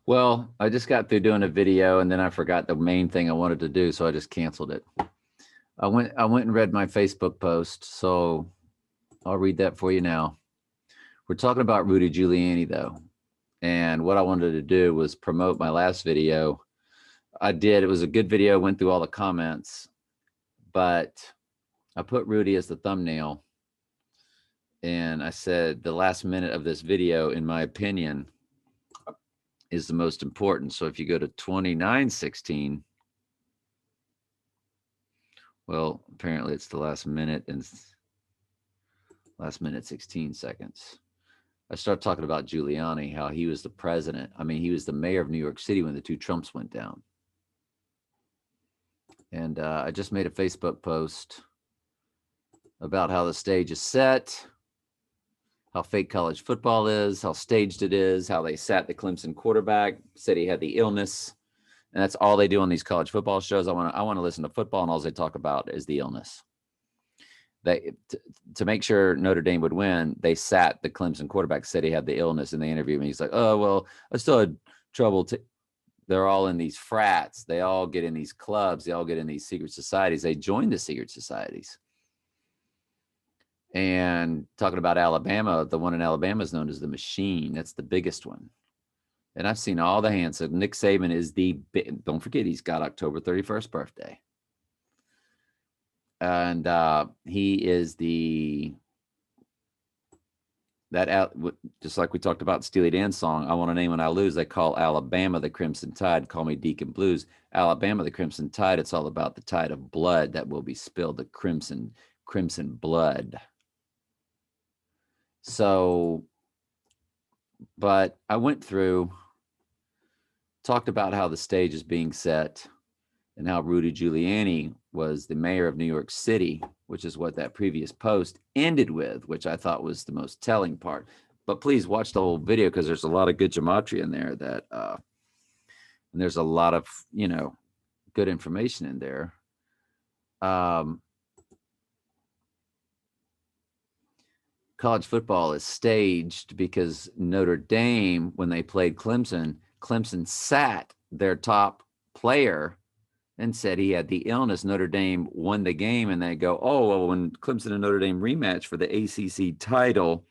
Well, I just got through doing a video and then I forgot the main thing I wanted to do, so I just canceled it. I went and read my Facebook post, so I'll read that for you now. We're talking about Rudy Giuliani though. And what I wanted to do was promote my last video. I did. It was a good video, went through all the comments, but I put Rudy as the thumbnail and I said the last minute of this video, in my opinion, is the most important. So if you go to 29:16, well, apparently it's the last minute and last minute 16 seconds. I start talking about Giuliani, how he was the president. I mean, he was the mayor of New York City when the two Trumps went down. And I just made a Facebook post about how the stage is set, how fake college football is, how staged it is, how they sat the Clemson quarterback, said he had the illness. And that's all they do on these college football shows. I want to listen to football, and all they talk about is the illness. To make sure Notre Dame would win, they sat the Clemson quarterback, said he had the illness, and they interviewed him. He's like, "Oh well, I still had trouble." They're all in these frats. They all get in these clubs. They all get in these secret societies. They join the secret societies. And talking about Alabama, the one in Alabama is known as the Machine. That's the biggest one. And I've seen all the hands. So Nick Saban is don't forget, he's got October 31st birthday. And he is just like we talked about Steely Dan's song, I Want to Name When I Lose. They call Alabama the Crimson Tide. Call me Deacon Blues. Alabama the Crimson Tide. It's all about the tide of blood that will be spilled, the crimson blood. So, but I went through, talked about how the stage is being set and how Rudy Giuliani was the mayor of New York City, which is what that previous post ended with, which I thought was the most telling part. But please watch the whole video because there's a lot of good gematria in there and there's a lot of, good information in there. College football is staged because Notre Dame, when they played Clemson sat their top player and said he had the illness. Notre Dame won the game, and they go, "Oh, well, when Clemson and Notre Dame rematch for the ACC title,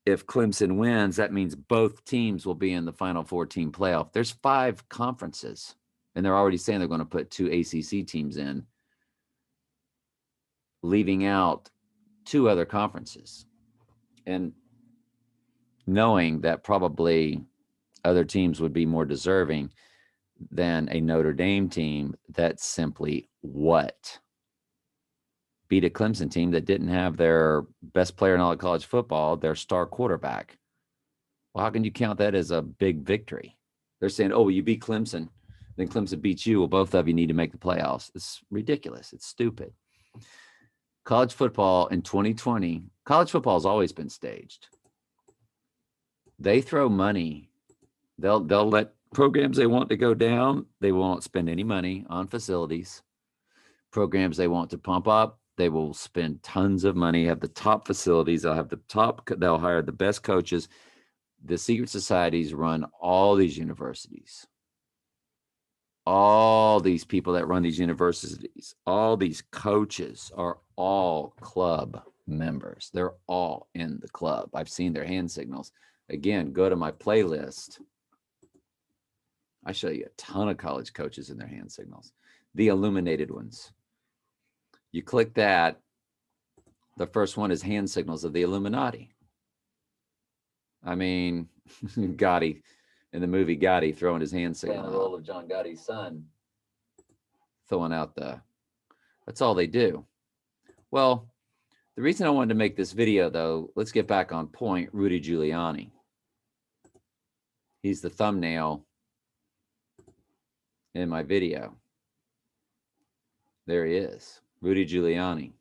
if Clemson wins, that means both teams will be in the Final Four team playoff." There's 5 conferences, and they're already saying they're going to put 2 ACC teams in, leaving out 2 other conferences. And knowing that probably other teams would be more deserving than a Notre Dame team that simply beat a Clemson team that didn't have their best player in all of college football, their star quarterback. Well, how can you count that as a big victory? They're saying, "Oh, well, you beat Clemson, then Clemson beats you. Well, both of you need to make the playoffs." It's ridiculous. It's stupid. College football in 2020, college football has always been staged. They throw money. They'll let programs they want to go down. They won't spend any money on facilities. Programs they want to pump up, they will spend tons of money, have the top facilities. They'll hire the best coaches. The secret societies run all these universities. All these people that run these universities, all these coaches are all club members. They're all in the club. I've seen their hand signals. Again, go to my playlist. I show you a ton of college coaches in their hand signals, the illuminated ones. You click that. The first one is hand signals of the Illuminati. I mean, Gotti, in the movie Gotti, throwing his hand signal. The role of John Gotti's son, throwing out that's all they do. Well, the reason I wanted to make this video, though, let's get back on point. Rudy Giuliani. He's the thumbnail in my video. There he is, Rudy Giuliani.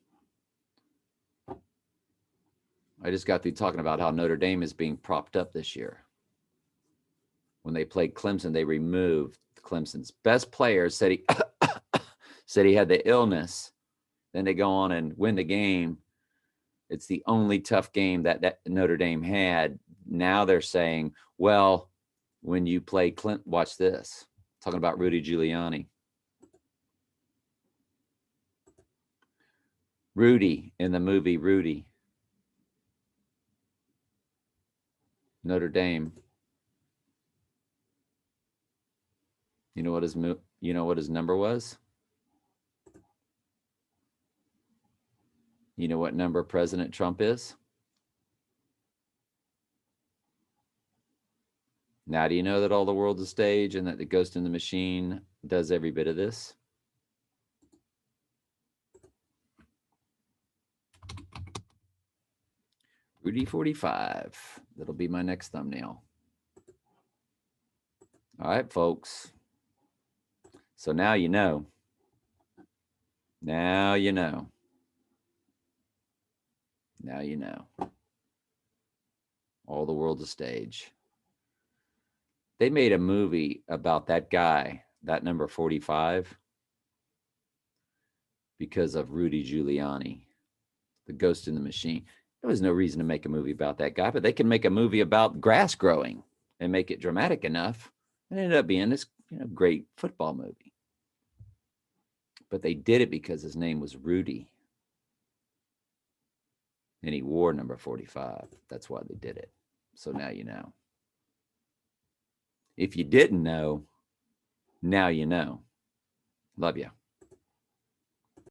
I just got through talking about how Notre Dame is being propped up this year. When they played Clemson, they removed Clemson's best player, said he said he had the illness. Then they go on and win the game. It's the only tough game that Notre Dame had. Now they're saying, well, when you play Clint. Watch this. Talking about Rudy Giuliani. Rudy in the movie Rudy. Notre Dame. You know what his number was? You know what number President Trump is? Now, do you know that all the world's a stage and that the Ghost in the Machine does every bit of this? Rudy 45. That'll be my next thumbnail. All right, folks. So now you know. Now you know. Now you know. All the world's a stage. They made a movie about that guy, that number 45, because of Rudy Giuliani, the Ghost in the Machine. There was no reason to make a movie about that guy, but they can make a movie about grass growing and make it dramatic enough. It ended up being this great football movie. But they did it because his name was Rudy. And he wore number 45. That's why they did it. So now you know. If you didn't know, now you know. Love you.